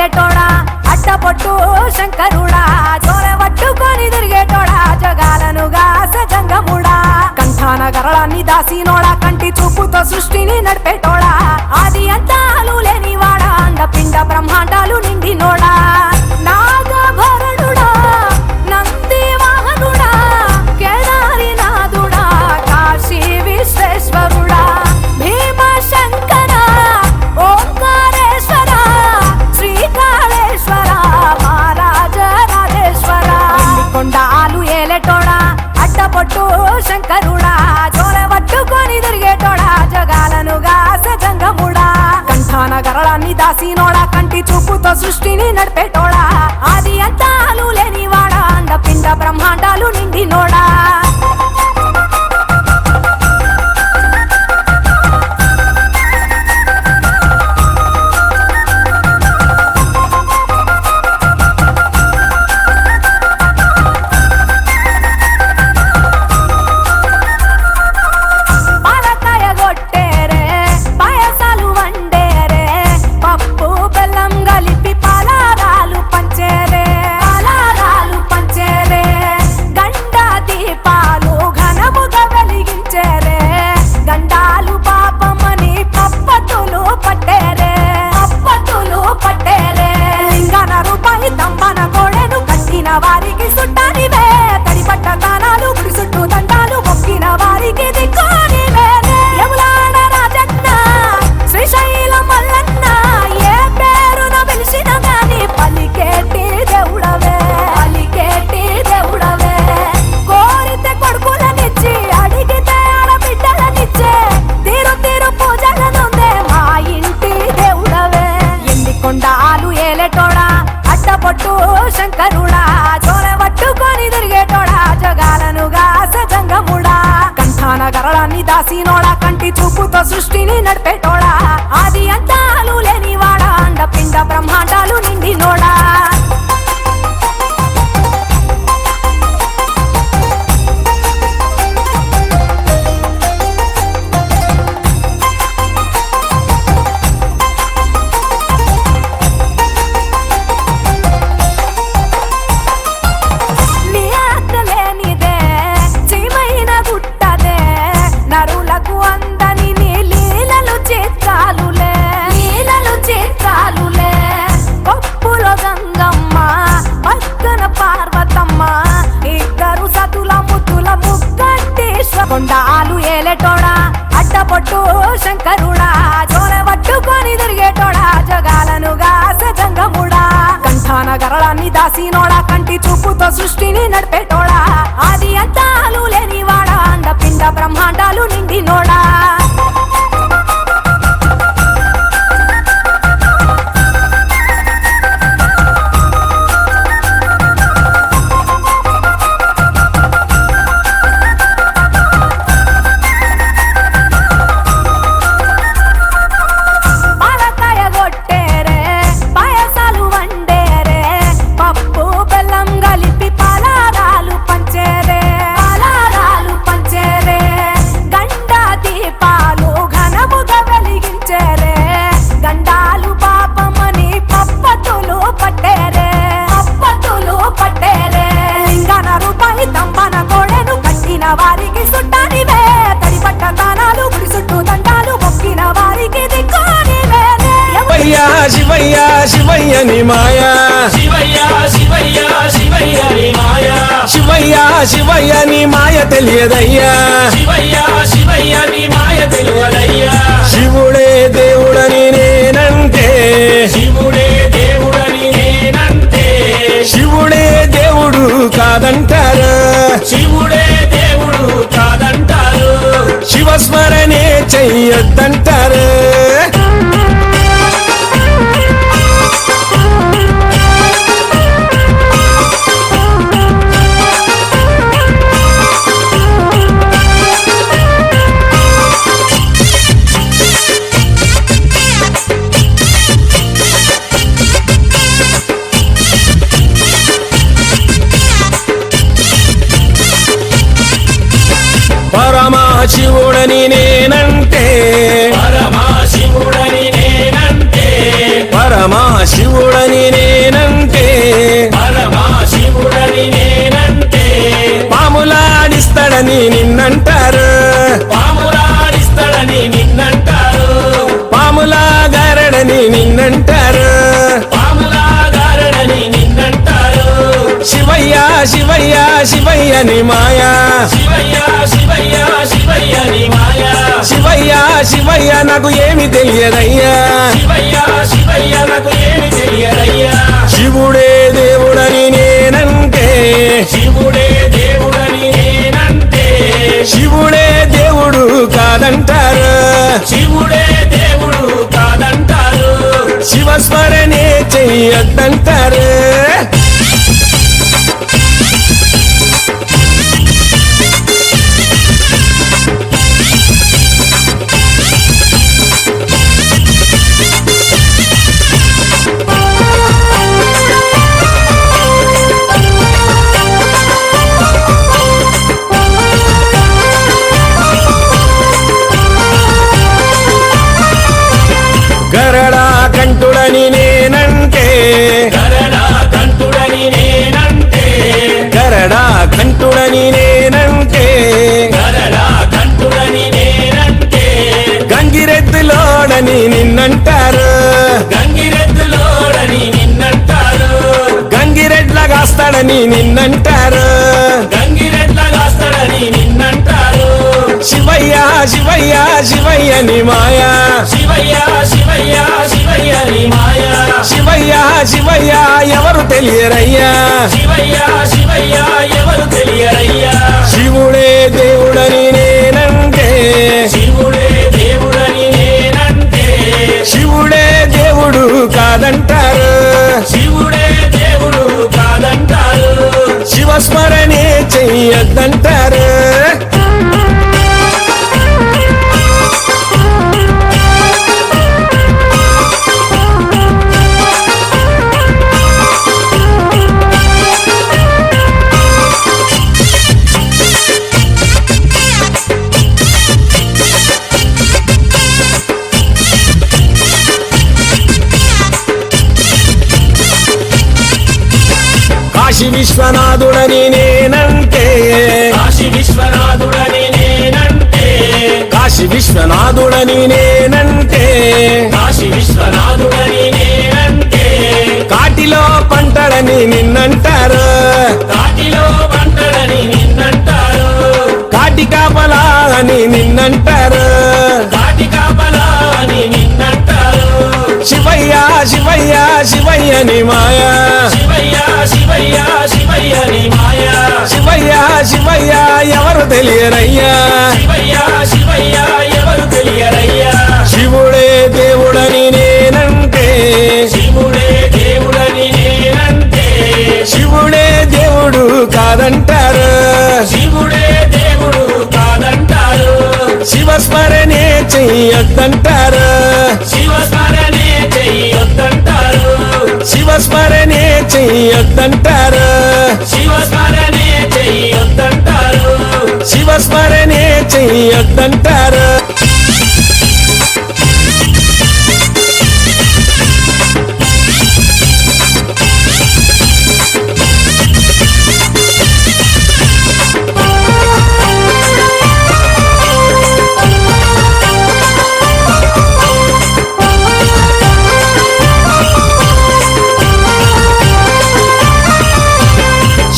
ఏలేటోడా అట్టపొట్టు శంకరుడా జోలె పట్టుకొని తిరిగేటోడా జగాలను గాసె జంగముడా కంఠాన గరళాన్ని దాసినోడా కంటి చూపుతో సృష్టిని నడిపేటోడా ఆది అంతాలు లేనివాడా అండపిండ బ్రహ్మాండాలు నిండినోడా నాగభరణుడా నంది వాహనుడా కేదారినాథుడా కాశీ విశ్వేశ్వరుడా భీమ శంకర ఓంకారేశ్వర శ్రీకాళేశ్వర మహారాజ రాజేశ్వర కొండాలు ఏలేటోడా అట్టపొట్టు శంకరుడా జోలె పట్టుకొని తిరిగేటోడా జగాలను గాసె జంగముడా కంఠాన గరళాన్ని దాసినోడా కంటి చూపుతో సృష్టిని నడిపేటోడా ఆది అంతాలు లేనివాడా అండపిండ బ్రహ్మాండాలు నిండినోడా వారికి సుట్టానివే తడిపట్ట తానాలు గుడి చుట్టూ దండాలు మొక్కిన వారికి దిక్కునివే యములాడ రాజన్న శ్రీశైలం మల్లన్న ఏ పేరున పిలిచిన గాని పలికేటి దేవుడవే కోరితే కొడుకులనిచ్చి అడిగితే ఆడబిడ్డలనిచ్చే తీరు తీరు పూజలనుందే మా ఇంటి దేవుడవే ఎన్ని కొండాలు ఏలేటోడా అట్టపొట్టు శంకరుడా జోలె పట్టుకొని తిరిగేటోడా జగాలను గాసె జంగముడా కంఠాన గరళాన్ని దాసినోడా కంటి చూపుతో సృష్టిని నడిపేటోడా ఆది అంతాలు లేనివాడా అండపిండ బ్రహ్మాండాలు నిండినోడా నరులకు అందని నీ లీలలు చేస్తాలులే పప్పులో గంగమ్మ పక్కన పార్వతమ్మ ఇద్దరు సతుల ముద్దుల ముగ్గంటేశ్వర కొండాలు ఏలేటోడా అట్టపొట్టు శంకరుడా జోలె పట్టుకొని తిరిగేటోడా జగాలను గాసె జంగముడా కంఠాన గరళాన్ని దాసినోడా కంటి చూపుతో సృష్టిని నడిపేటోడా ఆది అంతాలు లేనివాడా అండపిండ బ్రహ్మాండాలు నిండినోడా వారికి సుట్టానివే తడిపట్ట తానాలు గుడి చుట్టూ దండాలు మొక్కిన వారికి దిక్కునివే శివయ్య శివయ్య ని మాయా శివయ్య ని మాయ తెలియదయ్యా శివుడే దేవుడని నేనంటే శివుడే దేవుడు కాదంటారు శివస్మరణే చెయ్యొద్దంటారు పరమశివుడని నేనంటే శివుడని నేనంటే పరమశివుడని నేనంటే పాములాడిస్తాడని నిన్నంటారు పాములాడిస్తాడని నిన్నంటారు పాములాగారడని నిన్నంటారు పాములాగారడని నిన్నంటారు శివయ్య శివయ్య శివయ్యని మాయా శివయ్య శివయ్య శివయ్య నీ మాయా శివయ్య శివయ్య నాకు ఏమి తెలియదయ్యా శివయ్య శివయ్య నాకు ఏమి తెలియదయ్యా శివుడే దేవుడని నేనంటే శివుడే దేవుడని నేనంటే శివుడే దేవుడు కాదంటారు శివుడే దేవుడు కాదంటారు శివస్మరణే చెయ్యొద్దంటారు గరడా కంటుడని నేనంటే గరడా కంటుడని నేనంటే గరడా కంటుడని నేనంటే గరడా కంటుడని నేనంటే గంగిరెద్దులోడని నిన్నంటారు గంగిరెద్దులోడని నిన్నంటారు గంగిరెడ్ల కాస్తాడని నిన్నంటారు గంగిరెద్ల కాస్తాడని నిన్నంటారు శివయ్య శివయ్య శివయ్యని మాయా శివయ్య శివయ్య శివయ్య నీ మాయా శివయ్య శివయ్య ఎవరు తెలియరయ్యా శివయ్య శివయ్య ఎవరు తెలియరయ్యా శివుడే దేవుడని నేనంటే శివుడే దేవుడని నేనంటే శివుడే దేవుడు కాదంటారు శివుడే దేవుడు కాదంటారు శివస్మరణే చెయ్యొద్దంటారు కాశీ విశ్వనాథుడని నేనంటే కాశీ విశ్వనాథుడని నేనంటే కాశీ విశ్వనాథుడని నేనంటే కాశీ విశ్వనాథుడని నేనంటే కాటిలో పంటడని నిన్నంటారు కాటిలో పంటడని నిన్నంటారు కాటి కాపలా అని నిన్నంటారు కాటి కాపలా అని నిన్నంటారు శివయ్య శివయ్య శివయ్యని మాయా శివయ్య శివయ్య శివయ్య నీ మాయా శివయ్య శివయ్య ఎవరు తెలియరయ్యా శివయ్య శివయ్య ఎవరు తెలియరయ్యా శివుడే దేవుడని నేనంటే శివుడే దేవుడని నేనంటే శివుడే దేవుడు కాదంటారు శివుడే దేవుడు కాదంటారు శివస్మరణే చెయ్యొద్దంటారు శివస్మరణే చెయ్యొద్దంటారు శివస్మరణే చెయ్యొద్దంటారు శివస్మరణే చెయ్యొద్దంటారు శివస్మరణే చెయ్యొద్దంటారు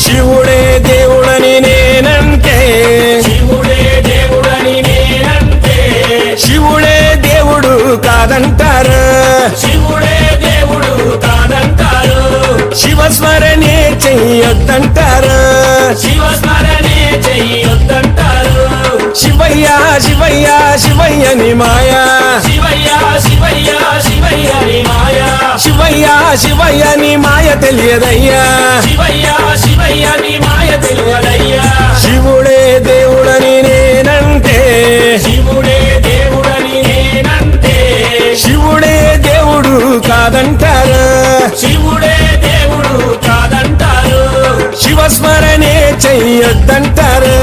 శివుడే దేవుడని నేనంటే శివుడే దేవుడని నేనంటే శివుడే దేవుడు కాదంటారు శివుడే దేవుడు కాదంటారు శివస్మరణే చెయ్యొద్దంటారు శివస్మరణే చెయ్యొద్దంటారు శివయ్య శివయ్య శివయ్యని మాయా శివయ్య శివయ్య శివయ్య నీ మాయా శివయ్య శివయ్యని మాయ తెలియదయ్యా శివయ్య శివయ్య నీ మాయ తెలియదయ్యా శివుడే దేవుడని నేనంటే శివుడే దేవుడని నేనంటే శివుడే దేవుడు కాదంటారు శివుడే దేవుడు కాదంటారు శివస్మరణే చెయ్యొద్దంటారు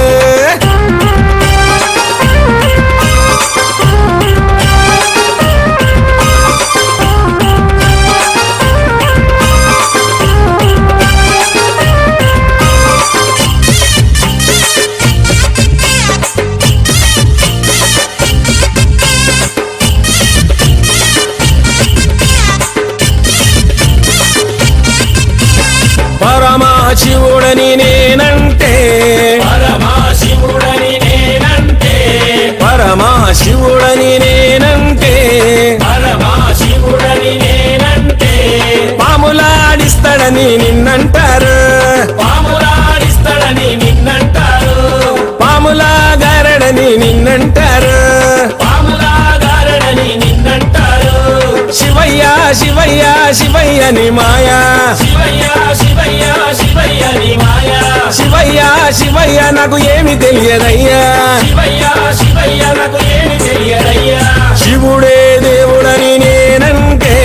శివయ్య శివయ్య నీ మాయా శివయ్య శివయ్య శివయ్య నీ మాయ శివయ్య శివయ్య నాకు ఏమి తెలియదయ్యా శివయ్య శివయ్య నాకు ఏమి తెలియదయ్యా శివుడే దేవుడని నేనంటే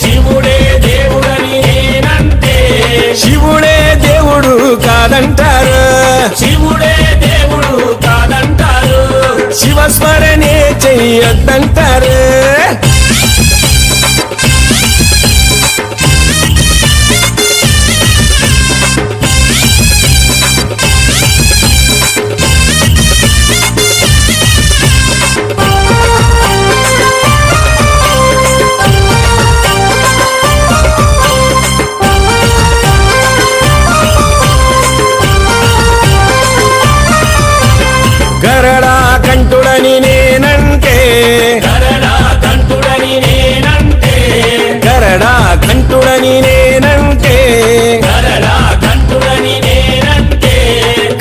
శివుడే దేవుడని నేనంటే శివుడే దేవుడు కాదంటారు శివుడే దేవుడు కాదంటారు శివస్మరణే చెయ్యొద్దంటారు గరడా కంటుడని నేనంటే గరడా కంటుడని నేనంటే గరడా కంటుడని నేనంటే గరడా కంటుడని నేనంటే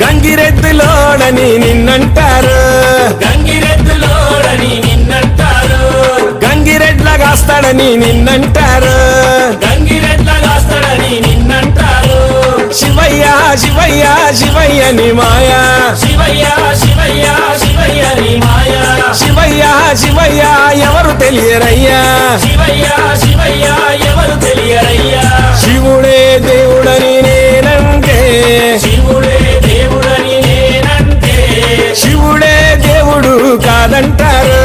గంగిరెద్దులోడని నిన్నంటారు గంగిరెద్దులోడని నిన్నంటారు గంగిరెడ్ల కాస్తాడని నిన్నంటారు గంగిరెద్ల కాస్తాడని నిన్నంటారు శివయ్య శివయ్య శివయ్య నీ మాయా శివయ్య శివయ్య శివయ్య నీ మాయ శివయ్య శివయ్య ఎవరు తెలియరయ్యా శివయ్య శివయ్య ఎవరు తెలియరయ్యా శివుడే దేవుడని నేనంటే శివుడే దేవుడని నేనంటే శివుడే దేవుడు కాదంటారు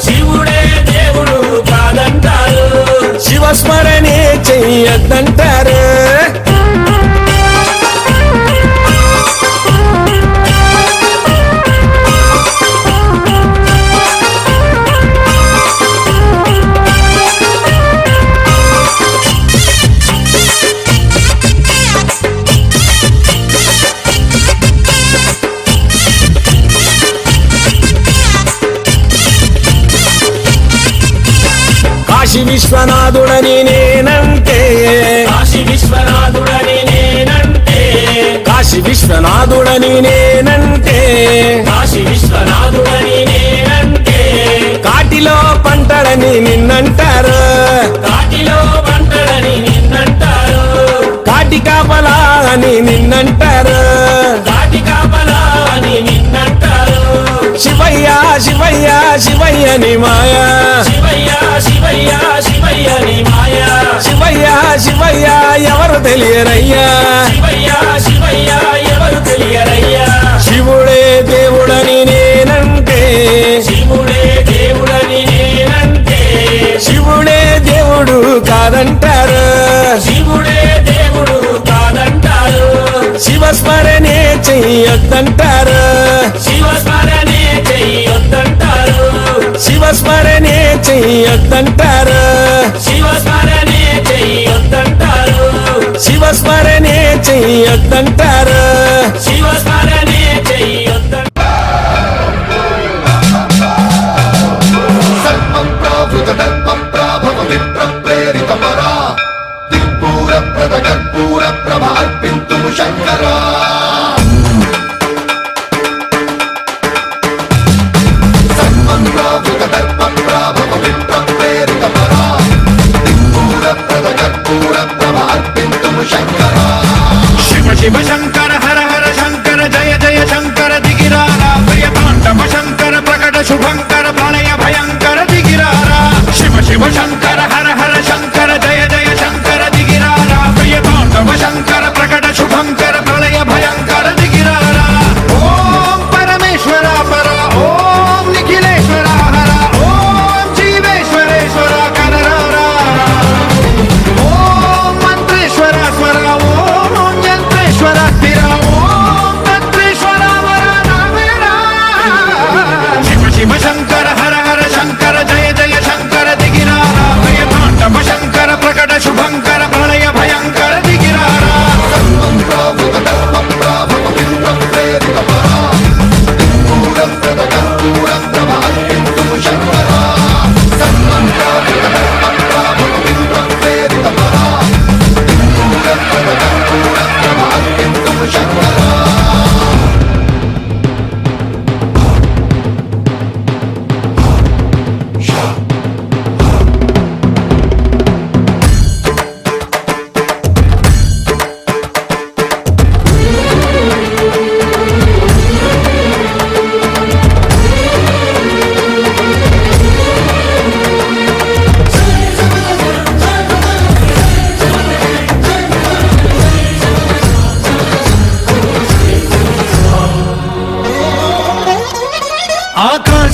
శివుడే దేవుడు కాదంటారు శివస్మరణే చెయ్యొద్దంటారు కాశీ విశ్వనాథుడని నేనంటే కాశీ విశ్వనాథుడని నేనంటే కాశీ విశ్వనాథుడని నేనంటే కాశీ విశ్వనాథుడని నేనంటే కాటిలో పంటడని నిన్నంటారు కాటిలో పంటడని నిన్నంటారు కాటి కాపలా అని నిన్నంటారు కాటి కాపలా అని నిన్నంటారు శివయ్య శివయ్య శివయ్య నీ మాయా శివయ్య శివయ్య శివయ్య నీ మాయ శివయ్య శివయ్య ఎవరు తెలియరయ్యా శివయ్య శివయ్య ఎవరు తెలియరయ్యా శివుడే దేవుడని నేనంటే శివుడే దేవుడని నేనంటే శివుడే దేవుడు కాదంటారు శివుడే దేవుడు కాదంటారు శివస్మరణే చెయ్యొద్దంటారు శివస్మరణే చెయ్యొద్దంటారు శివస్మరణే చెయ్యొద్దంటారు శివస్మరణే చెయ్యొద్దంటారు శివస్మరణే చెయ్యొద్దంటారు శివస్మరణే చెయ్యొద్దంటారు సర్వం ప్రావృతదర్పం ప్రాభవ విప్రప్రేరితమరా దిక్పూర ప్రదకర్పూర ప్రభ అర్పింతుము శంకరా సర్వం ప్రావృతదర్పం ప్రాభవ విప్రప్రేరితమరా దిక్పూర ప్రదకర్పూర ప్రభ అర్పింతుము శంకరా శివ శివ శంకర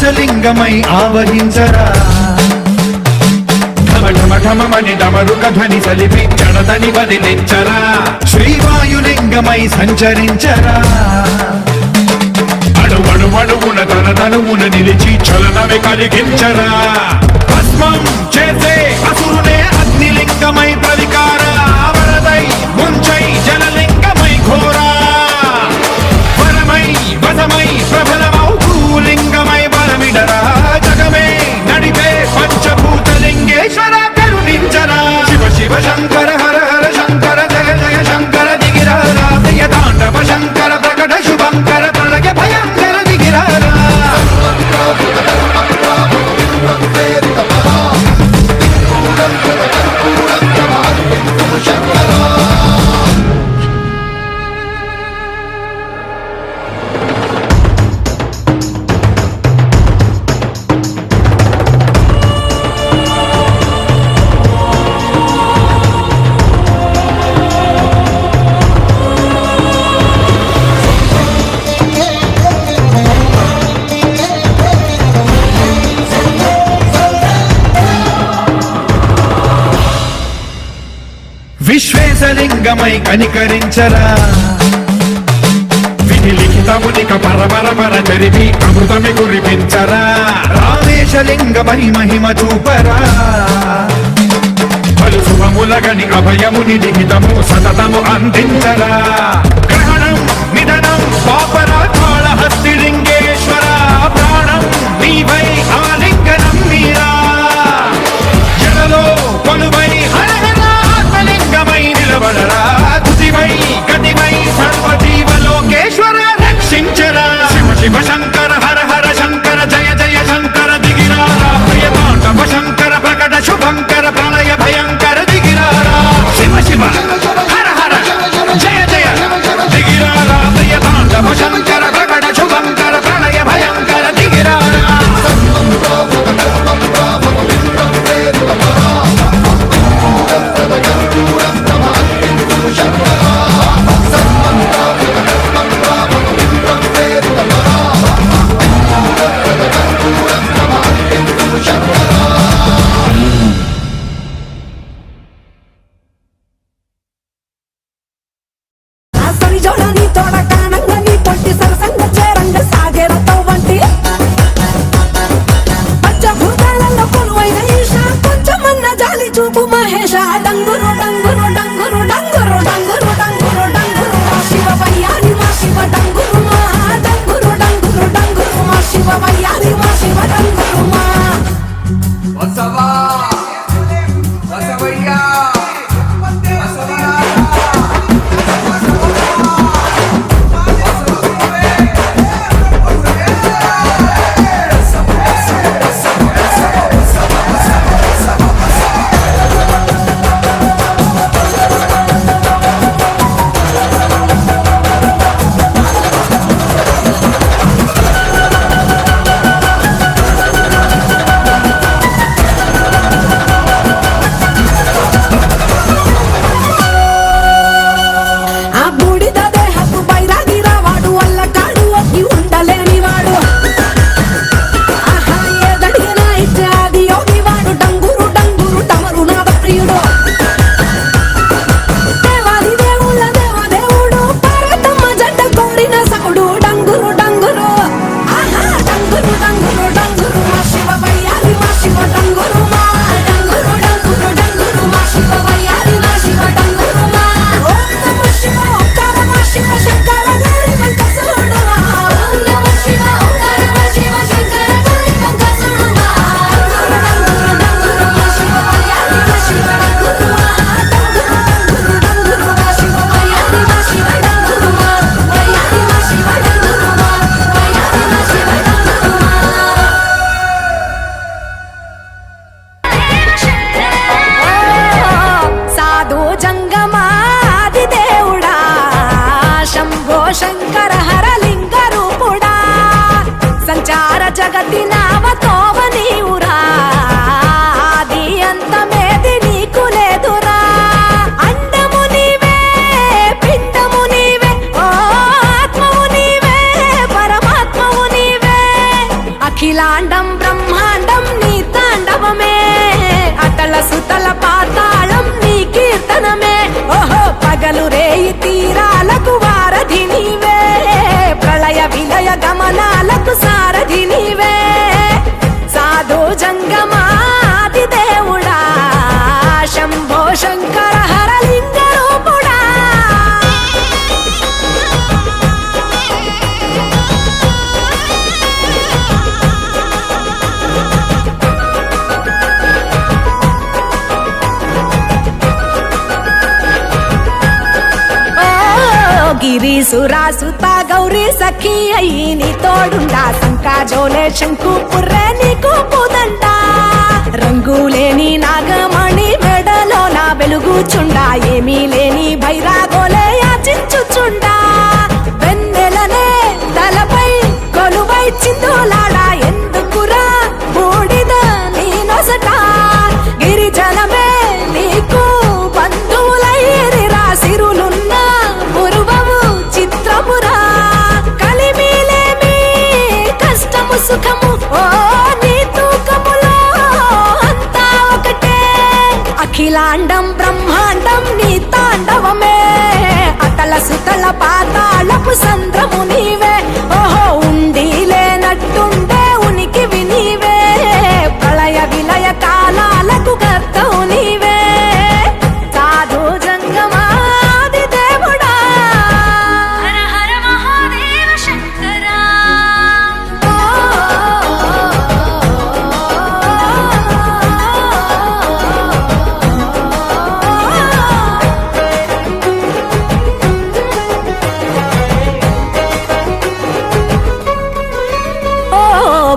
ఆకాశలింగమై ఆవహించరా ఢమఢమఢమని డమరుక ధ్వని సలిపి జడదని వదిలించరా శ్రీవాయులింగమై సంచరించరా అడుగడుగడుగున తన తనువున నిలిచి చలనమే కలిగించరా భస్మం చేసే అసురునే అగ్నిలింగమై ప్రవికార వరదై ముంచై జలలింగమై ఘోరా వరమై వసమై ప్రబలమౌ భూలింగమై బలమిడరా జగమే నడిపే పంచభూతలింగేశ్వర కరుణించరా శివ శివ శంకర హర హర శంకర జయ జయ శంకర దిగిరారా ప్రియ తాండవ శంకర ప్రకట శుభంకర ప్రళయ భయంకర దిగిరారా విశ్వేశలింగమై కనికరించరా విధి లిఖితమునిక పరపర జరిపి అమృతమి కురిపించరా రామేశలింగమై మహిమ చూపరా పలు శుభములగని అభయముని లిఖితము సతతము అందించరా గ్రహణం నిధనం పాపరా కాళహస్తిలింగేశ్వర ప్రాణం నీవై ఆలింగనం మీరా జలలో కొలువై నిలబడరా తుదివై గతివై సర్వజీవలోకేశ్వర రక్షించరా శివ శివ శంకర హర హర శంకర జయ జయ శంకర దిగిరారా ప్రియ తాండవ శంకర ప్రకట శుభంకర ప్రళయ భయంకర దిగిరారా శివ శివ హర హర జయ జయ దిగిరారా ప్రియ తాండవ శంకర ప్రకట శుభంకర ప్రళయ భయంకర దిగిరారా చూపు మహేష డంగురు డంగురు డంగురు డంగురు డంగురు డంగురు డంగురు మా శివ వయ్యారి మా శివ డంగురు మా డంగురు డంగురు డంగురు మా శివ వయ్యారి మా శివ డంగురు మా వసవా వసవయ్యా జగతి నామతోవ నీవురా ఆది అంతమేది నీకు లేదురా అండము నీవే పిండము నీవే ఓ ఆత్మవు నీవే పరమాత్మవు నీవే అఖిల అఖిలాండం బ్రహ్మాండం నీ తాండవమే అతల సుతల పాతాళం నీ కీర్తనమే ఓహో పగలు రేయి తీరాలకు వారధి నీవే ప్రళయ విలయ గమనాలకు సారథి నీవే సాధు జంగమాది దేవుడా శంభో శంకర హరలింగ రూపుడా గిరి సురాసుత గౌరీ సఖీ అయ్యి నీ తోడుండా సంకా జోలే శంకు పుర్రే నీకు పూదంట రంగులేని నాగమణి మెడలో నా వెలుగుచుండా ఏమీ లేని భైరాగోలే యాచించుచుండా వెన్నెలనే తలపై కొలువై చిందులాడా ఎందుకురా బూడిద నీ నొసట గిరిజనమే నీకు బంధువులైరిరా సిరులున్న పురువము చిత్రమురా కలిమిలేమి కష్టము సుఖము ఓ నీ తూకములో అంతా ఒకటే అఖిలాండం బ్రహ్మాండం నీ తాండవమే అతల సుతల పాతాళపు సంద్రము నీవే ఓహో ఉండి లేనట్టుండే ఉనికివి నీవే ప్రళయ విలయ కాలాలకు కర్తవు నీవే సాధు జంగమాది దేవుడా హర హర మహాదేవ శంకర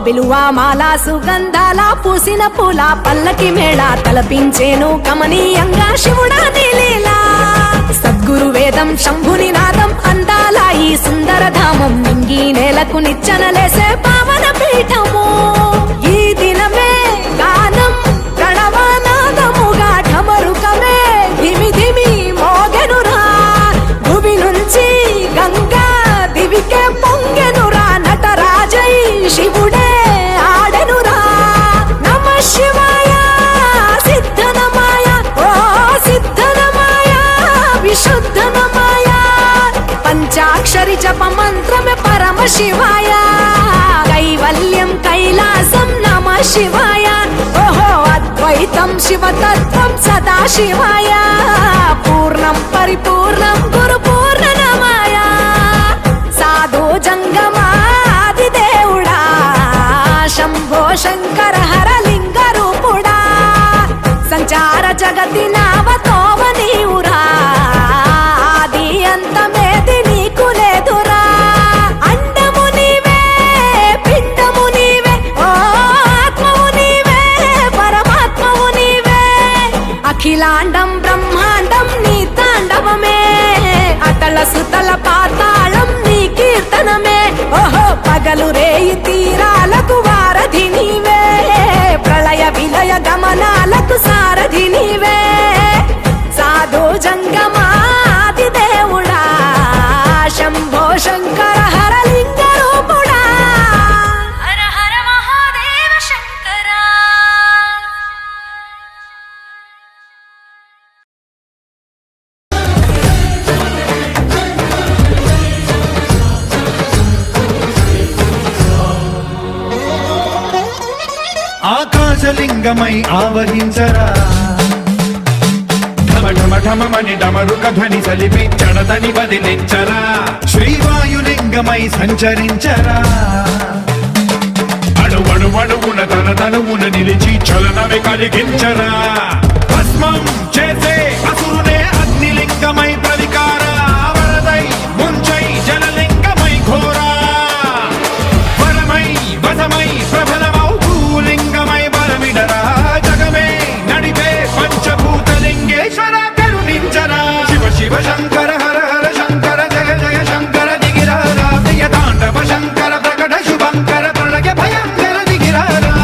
బిలువా మాల సుగంధాల పూసిన పూల పల్లకి మేళ తలపించేను కమనీయంగా శివుడా నీలీలా సద్గురు వేదం శంభుని నాదం అందాల ఈ సుందర ధామం నింగి నేలకు నిచ్చనలేసే పావన పీఠము ఈ దినమే గానం ప్రణవనాదముగా ఢమరుకమే ధిమి ధిమి మోగెనురా భువి నుంచి గంగా దివికే పొంగెనురా నటరాజై శివుడే ఆడెనురా నమ శివాయ సిద్ధనమాయ ఓ సిద్ధనమాయ విశుద్ధనమాయ పంచాక్షరి జప మంత్రమే పరమ శివాయ కైవల్యం కైలాసం నమ శివాయ ఓహో అద్వైతం శివతత్వం సదా శివాయ పూర్ణం పరిపూర్ణం గురు పూర్ణనమాయ సాధు జంగమాది దేవుడా శంభో శంకర హరలింగ రూపుడా సంచార జగతి నావతోవ నీవురా ఆది అంతమేది నీకు లేదురా అండము నీవే పిండము నీవే ఓ ఆత్మవు నీవే పరమాత్మవు నీవే అఖిలాండం బ్రహ్మాండం నీ తాండవమే అతల సుతల పాతాళం నీ కీర్తనమే ఓహో పగలు రేయి తీరాలకు వారధి నీవే ప్రళయ విలయ గమనాలకు సారథి నీవే సాధు జంగమాది దేవుడా శంభో శంకర హరలింగ రూపుడా హర హర మహాదేవ శంకర ఆకాశలింగమై ఆవహించరా ఢమ ఢమ ఢమమని డమరుక ధ్వని సలిపి చడదని వదిలించరా శ్రీవాయులింగమై సంచరించరా అణువణువున తన తనువున నిలిచి చలనమే కలిగించరా భస్మం చేసే అసురునే అగ్నిలింగమై ప్రవికార వరదై ముంచై జలలింగమై ఘోరా వరమై వసమై ప్రబలమౌ భూలింగమై బలమిడరా జగమే నడిపే పంచభూతలింగేశ్వర కరుణించరా శివ శివ శంకర హర హర శంకర జయ జయ శంకర దిగిరారా ప్రియ తాండవ శంకర ప్రకట శుభంకర ప్రళయ భయంకర దిగిరారా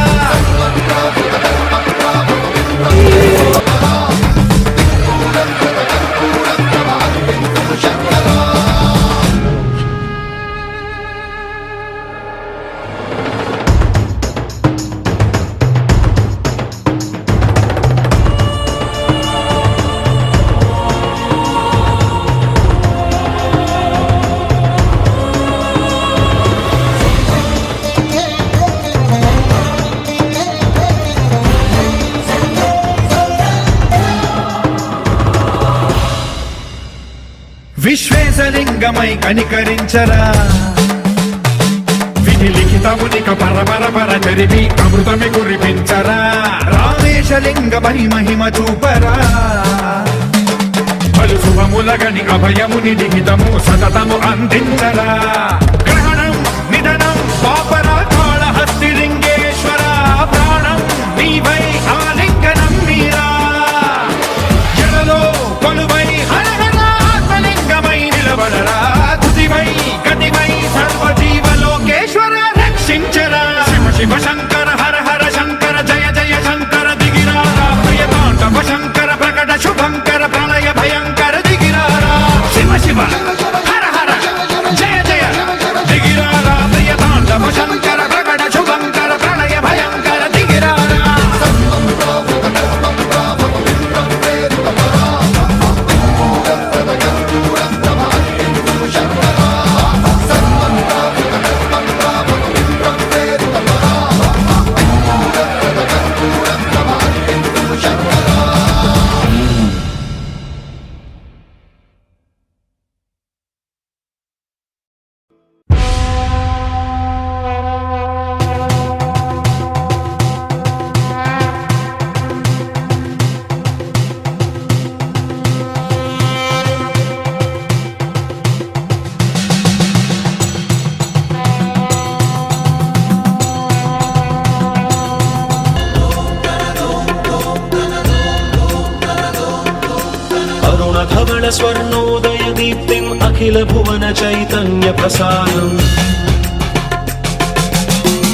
కర్పూరం ప్రాణేశలింగమై కనికరించరా విధి లిఖితమునిక పర చరివి అమృతమి కురిపించరా రామేశలింగమై మహిమ చూపరా పలు శుభములగని అభయముని లిఖితము సతతము అందించరా గ్రహణం నిధనం పాపరా కాళహస్తి లింగేశ్వర ప్రాణం నీవై ఆలింగనం మీరా జలలో కొలువై హరహర ఆత్మలింగమై నిలబడరా తుదివై గతివై సర్వజీవలోకేశ్వర రక్షించరా శివ శివ శంకర హర హర శంకర జయ జయ శంకర దిగిరారా ప్రియతాండవ శంకర ప్రకట శుభంకర ప్రళయ భయంకర దిగిరారా శివ శివ హర హర జయ జయ దిగిరారా ప్రియతాండవ శంకర ప్రకట శుభంకర ప్రళయ భయంకర దిగిరారా धवल स्वर्णोदय दीप्तिम् अखिल भुवन चैतन्य प्रसारम्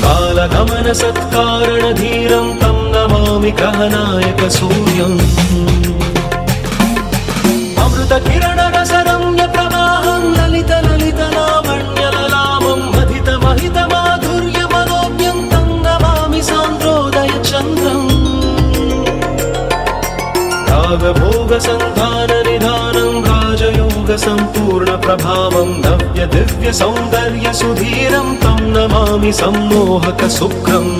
कालगमन सत्कारण धीरं तं नमामि ग्रहनायक सूर्यम् अमृत किरण रस रम्य प्रवाहं ललित ललित लावण्य ललामं महित महित माधुर्य मनोज्ञं तं नमामि सान्द्रोदय चन्द्रम् भोग संधान निधानं राजयोग संपूर्ण प्रभावं नव्य दिव्य सौंदर्य सुधीरं तं नमामि सम्मोहक शुक्रम्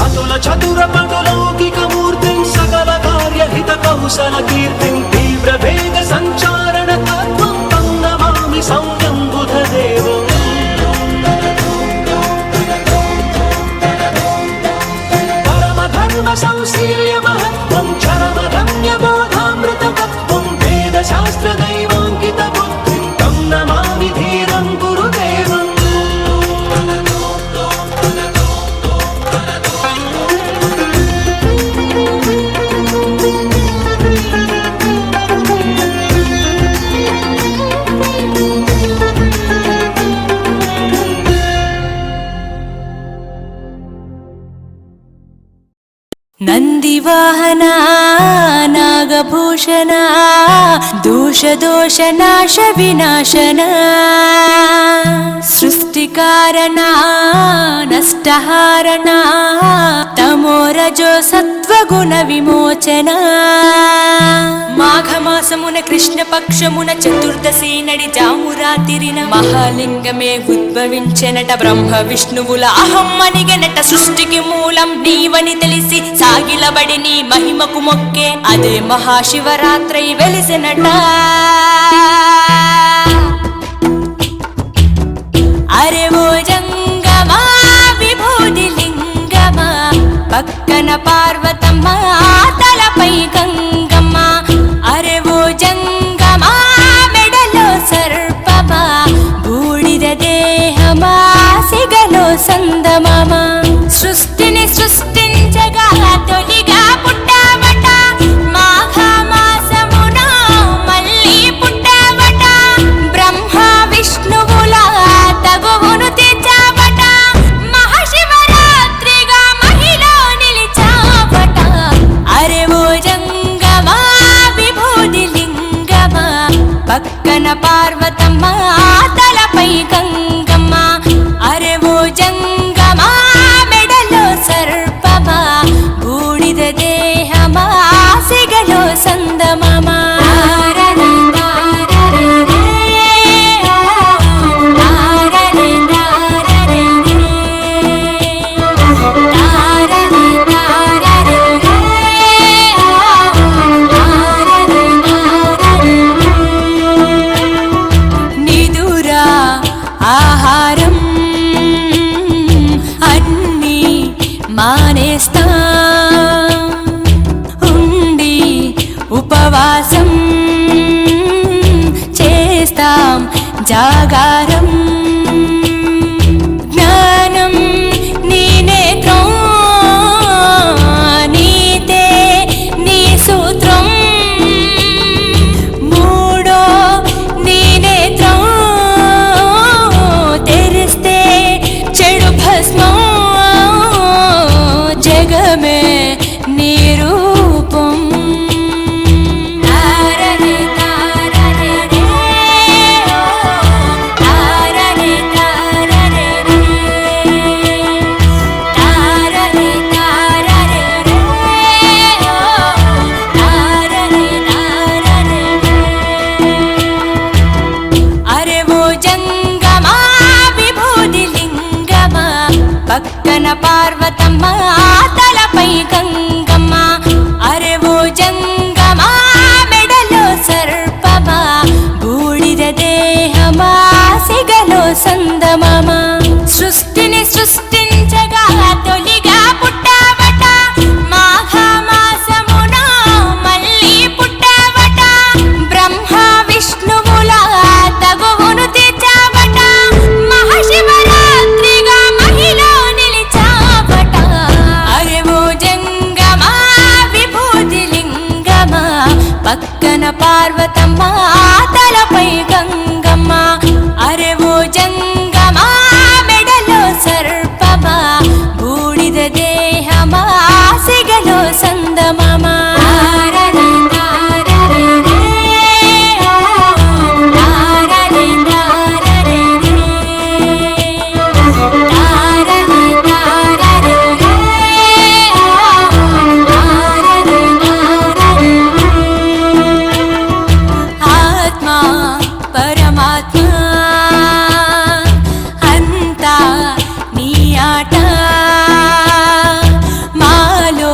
अतुल चतुर पटुलौकिक मूर्तिं सकल कार्य हित कौशल कीर्तिं तीव्र वेग संचारण तत्त्वं तं नमामि सौम्यं बुधदेवम् संशील्य महत्त्वं चरमगम्य बोधामृततत्त्वं वेदशास्त्र दैवाङ्कित बुद्धिं तं नमामि धीरं गुरुदेवम् ನಂದಿವಾಹನ ನಾಗಭೂಷಣ ದೋಷ ದೋಷ ನಾಶ ವಿನಾಶನ ಸೃಷ್ಟಿಕಾರಣ ನಷ್ಟಹಾರಣ తమోరజో సత్వగుణ విమోచన మాఘమాసమున కృష్ణపక్షమున చతుర్దశి నడి జామురాతిరిన మహాలింగమే ఉద్భవించెనట బ్రహ్మ విష్ణువుల అహం అనిగనట సృష్టికి మూలం నీవని తెలిసి సాగిలబడి నీ మహిమకు మొక్కే అదే మహాశివరాత్రి వెలిసినట అరే ఓ జంగమా విభూది లింగమా పక్కన పార్వతమ్మ తలపై గంగమ్మ అరే ఓ జంగమా మెడలో సర్పమా బూడిద దేహమా సిగలో సందమామ సృష్టిని సృష్టించగా తొలిగా పుట్టావట మాఘమాసమున మళ్ళీ పుట్టావట బ్రహ్మ విష్ణువుల తగువును తీర్చావట మహాశివరాత్రిగా మహిలో నిలిచావట అరే ఓ జంగమా విభూది లింగమా పక్కన పార్వతమ్మ తలపై గంగమ్మ అరే ఓ జంగమా మెడలో సర్పమా బూడిద దేహమా సిగలో సందమామా జాగారం జ్ఞానం నీ నేత్రం నీతే నీ సూత్రం మూడో నీ నేత్రం తెరిస్తే చెడు భస్మం జగమే నీ రూపం పక్కన పార్వతమ్మ తలపై గంగమ్మ అరే ఓ జంగమా మెడలో సర్పమా బూడిద దేహమా సిగలో సందమమ సృష్టిని సృష్టించగా తొలిగా పుట్టావట మాఘమాసమున మళ్ళీ పుట్టావట బ్రహ్మ విష్ణువుల తగువును తీర్చావట మహాశివరాత్రిగా మహిళ నిలిచావట అరే ఓ జంగమా విభూతి లింగమా పక్కన పార్వతమ్మ తలపై గంగమ్మ అరే ఓ జంగమా మెడలో సర్పమా బూడిద దేహమా సిగలో సందమమా ఆత్మా పరమాత్మ అంతా నీ ఆట మాలో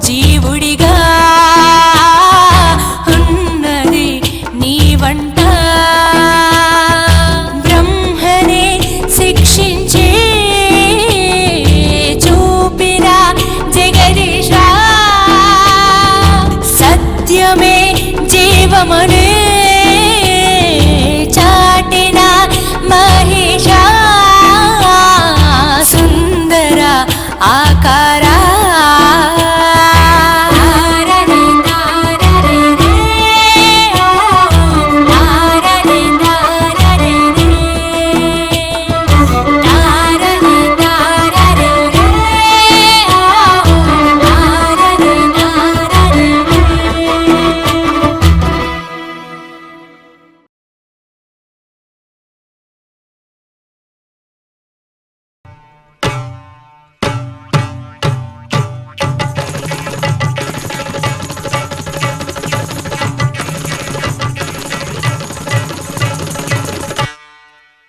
జీవుడిగా ఉన్నది నీ వంట బ్రహ్మనే శిక్షించే చూపిన జగదీశ సత్యమే జీవమనే చాటిన మహేష సుందర ఆకారా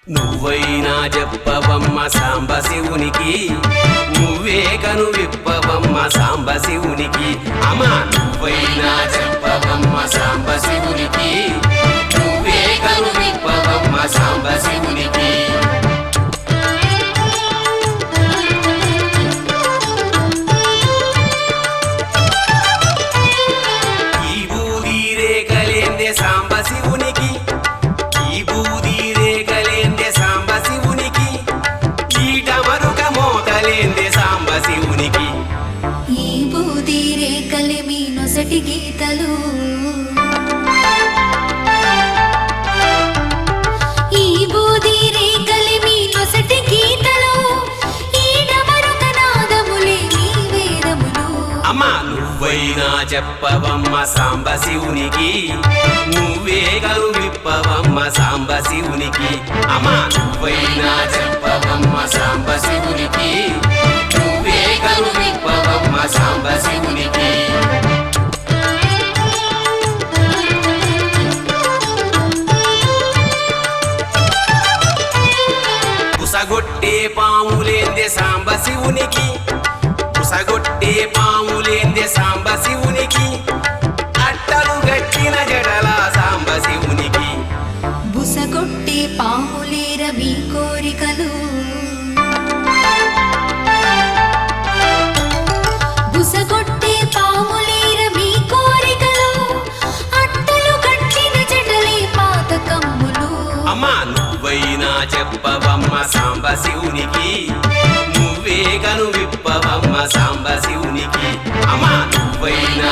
నువ్వైనా చెప్పవమ్మ సాంబ శివునికి నువ్వే కను విప్పవమ్మ సాంబ శివునికి అమ్మా నువ్వైనా చెప్పవమ్మ సాంబ శివునికి నువ్వే కను విప్పవమ్మ సాంబ శివునికి ఈ బూది రేఖలేందే సాంబ శివునికి ఈ బూది రేఖలేందే సాంబ శివునికి ఈట మరుక మోతలేందే సాంబ శివునికి ఈ బూది రేఖలే మీ నొసటి గీతలు ఈ బూది రేఖలే మీ నొసటి గీతలు ఈడ మరొక నాదములే మీ వేదములు అమ్మా నువ్వైనా చెప్పవమ్మ సాంబ శివునికి నువ్వే కలు విప్పవమ్మ సాంబ శివునికి అమ్మా నువ్వైనా చెప్పవమ్మ సాంబ శివునికి నువ్వే కలు విప్పవమ్మ సాంబ శివునికి పుసగొట్టే పాములేందే సాంబ శివునికి పుసగొట్టే పాములేందే సాంబ శివునికి అట్టలు గట్టిన జడల సాంబ శివునికి బుసగొట్టే పాములేర మీ కోరికలు బుసగొట్టే పాములేర మీ కోరికలు అట్టలు కట్టిన జడలే పాతకమ్ములు అమ్మా నువ్వైనా చెప్పవమ్మ సాంబ శివునికి, నువ్వే కను విప్పవమ్మ సాంబ శివునికి, అమ్మా నువ్వైనా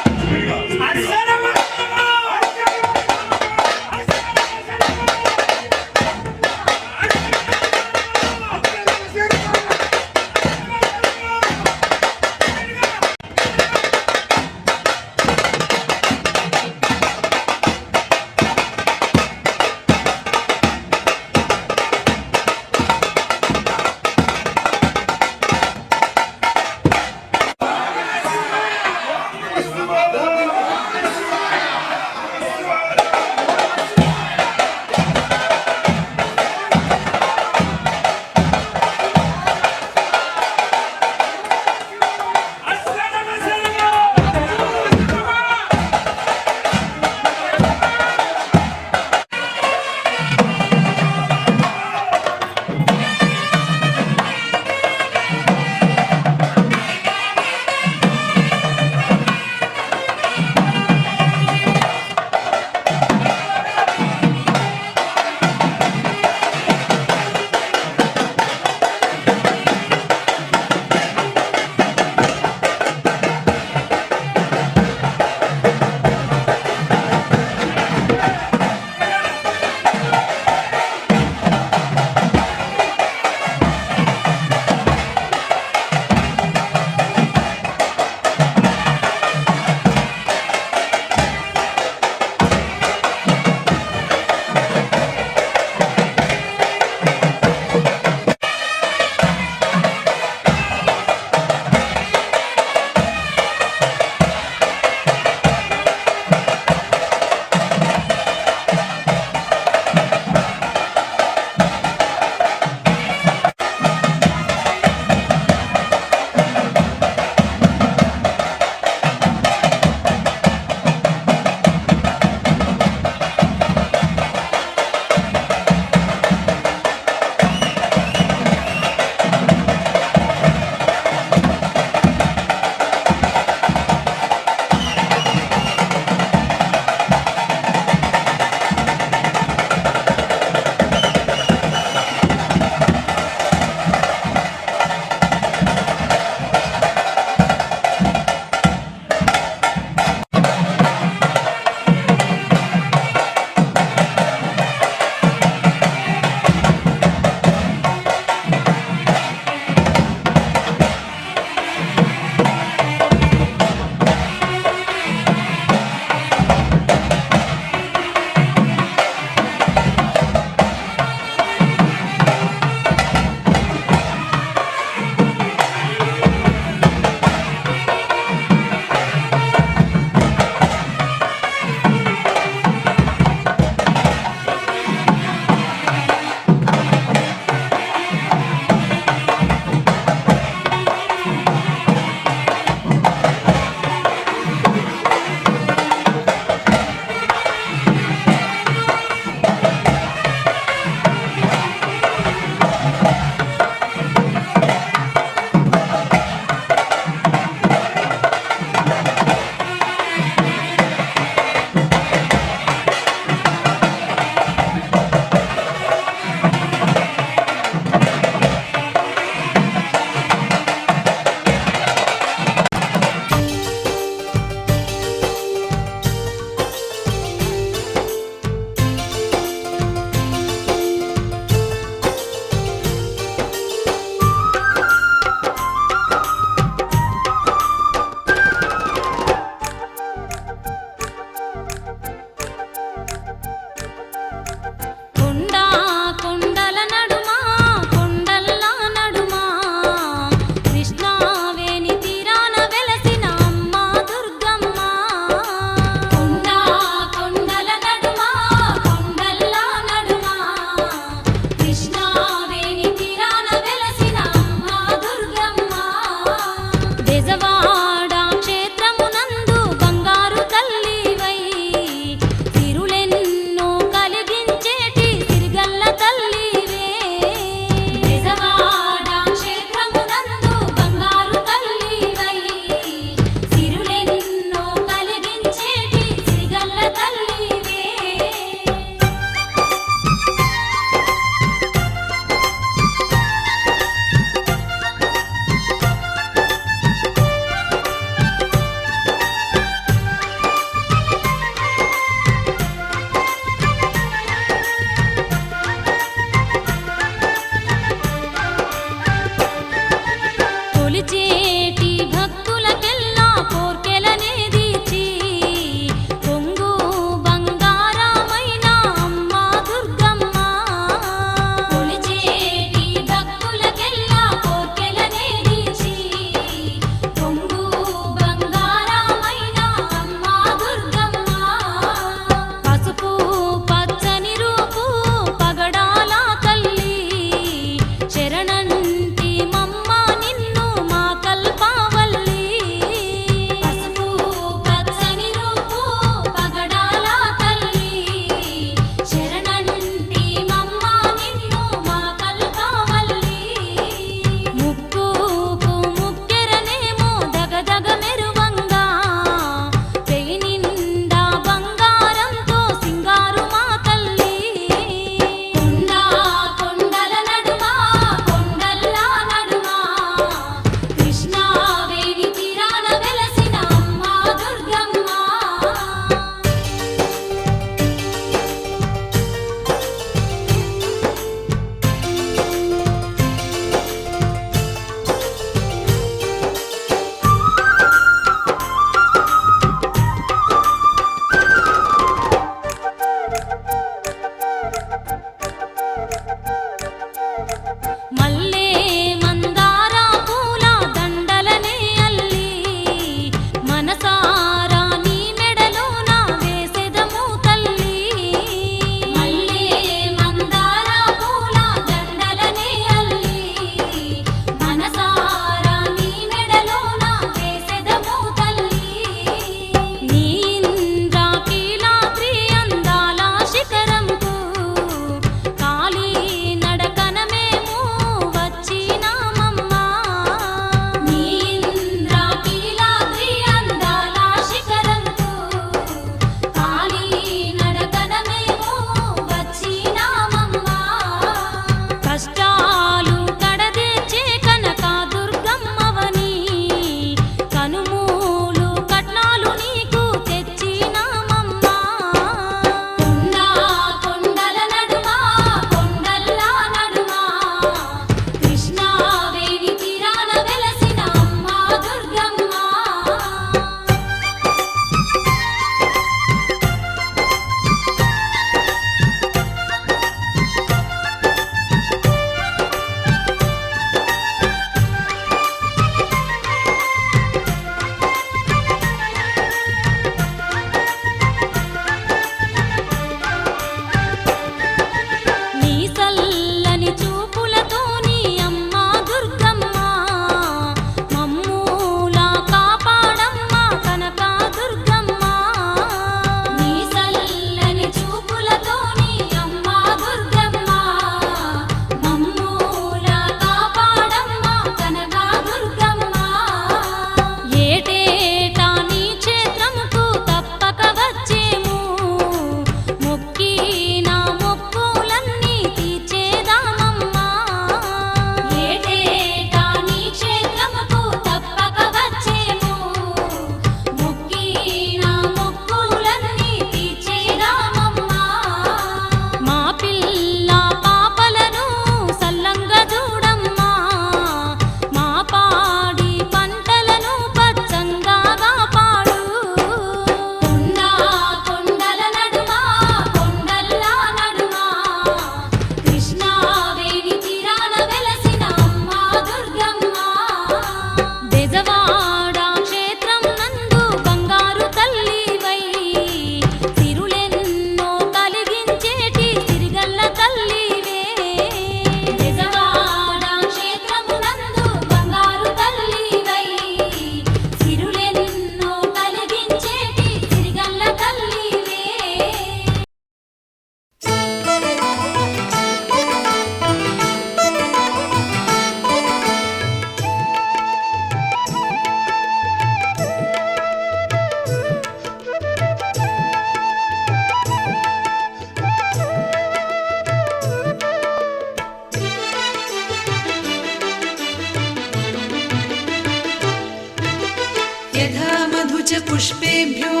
च पुष्पेभ्यो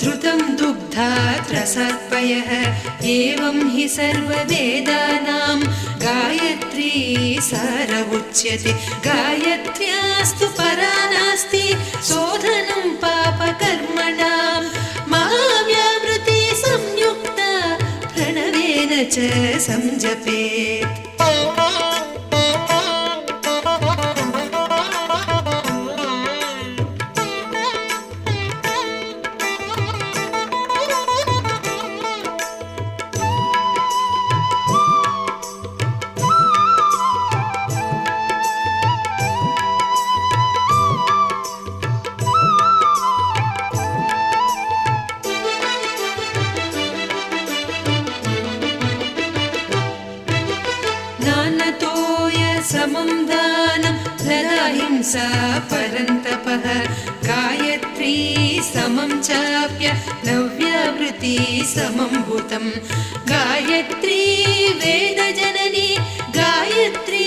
धृतं दुग्धात् रसात्पयः एवं हि सर्ववेदानां गायत्री सार उच्यते गायत्र्यास्तु परा नास्ति शोधनं पापकर्मणां महाव्यावृति संयुक्ता प्रणवेन च संजपेत् समं दानं ललाहिंसा परन्तपः गायत्री समं चाप्य नव्यावृत्ति समं भूतं गायत्री वेदजननी गायत्री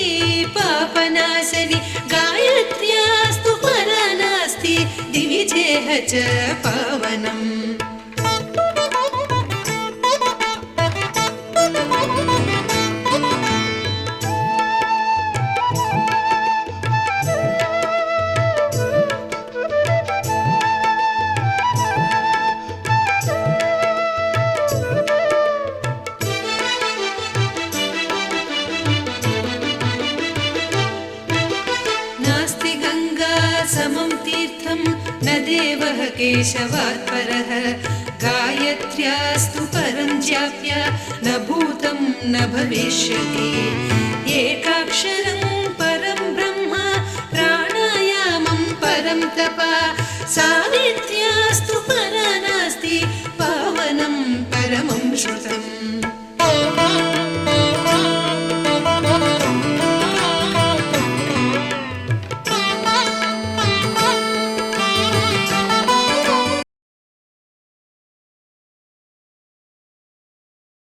पापनाशनी गायत्र्यास्तु परा नास्ति दिवि चेह च पावनम् समं तीर्थं न देवः केशवात् परः गायत्र्यास्तु परं जाप्य न भूतं न भविष्यति एकाक्षरं परं ब्रह्म प्राणायामं परं तपः सावित्र्यास्तु परा नास्ति पावनं परमं श्रुतम्